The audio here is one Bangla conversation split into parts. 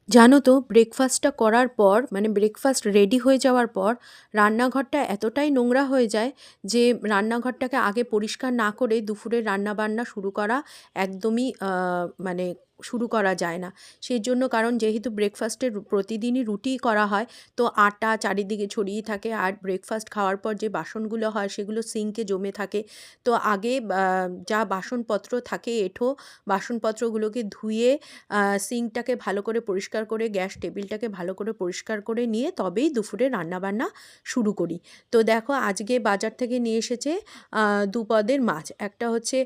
জানো তো ব্রেকফাস্টটা করার পর মানে ব্রেকফাস্ট রেডি হয়ে যাওয়ার পর রান্নাঘরটা এতটাই নোংরা হয়ে যায় যে রান্নাঘরটাকে আগে পরিষ্কার না করে দুপুরে রান্নাবান্না শুরু করা একদমই মানে শুরু করা যায় না। সেই জন্য কারণ যেহেতু ব্রেকফাস্টের প্রতিদিনই রুটি করা হয়, তো আটা চারিদিকে ছড়িয়ে থাকে আর ব্রেকফাস্ট খাওয়ার পর যে বাসনগুলো হয় সেগুলো সিঙ্কে জমে থাকে। তো আগে যা বাসনপত্র থাকে এঁঠো বাসনপত্রগুলোকে ধুয়ে সিঙ্কটাকে ভালো করে পরিষ্কার করে গ্যাস টেবিলটাকে ভালো করে পরিষ্কার করে নিয়ে তবেই দুপুরে রান্নাবান্না শুরু করি। তো দেখো আজকে বাজার থেকে নিয়ে এসেছে দুপদের মাছ, একটা হচ্ছে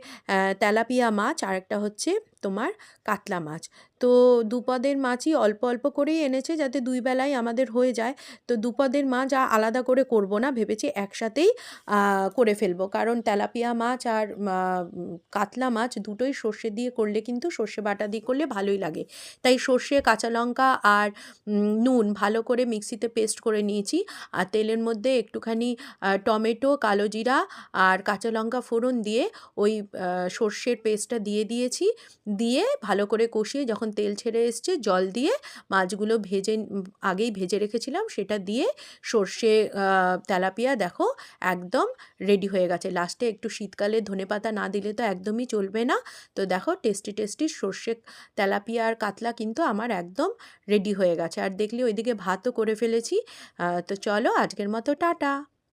তেলাপিয়া মাছ আর একটা হচ্ছে তোমার কাতলা মাছ। তো দুপদের মাছই অল্প অল্প করেই এনেছে যাতে দুই বেলায় আমাদের হয়ে যায়। তো দুপদের মাছ আলাদা করে করব না, ভেবেছি একসাথেই করে ফেলবো, কারণ তেলাপিয়া মাছ আর কাতলা মাছ দুটোই সর্ষে দিয়ে করলে কিন্তু সর্ষে বাটা দিয়ে করলে ভালোই লাগে। তাই সর্ষে কাঁচা লঙ্কা আর নুন ভালো করে মিক্সিতে পেস্ট করে নিয়েছি। আর তেলের মধ্যে একটুখানি টমেটো কালো জিরা আর কাঁচা লঙ্কা ফোড়ন দিয়ে ওই সর্ষের পেস্টটা দিয়ে দিয়েছি। দিয়ে ভালো করে কষিয়ে যখন তেল ছেড়ে এসছে জল দিয়ে মাছগুলো আগেই ভেজে রেখেছিলাম সেটা দিয়ে সর্ষে তেলাপিয়া দেখো একদম রেডি হয়ে গেছে। লাস্টে একটু শীতকালে ধনেপাতা না দিলে তো একদমই চলবে না। তো দেখো টেস্টি টেস্টি সর্ষে তেলাপিয়া আর কাতলা কিন্তু আমার একদম রেডি হয়ে গেছে। আর দেখলে ওইদিকে ভাতও করে ফেলেছি। তো চলো আজকের মতো টাটা।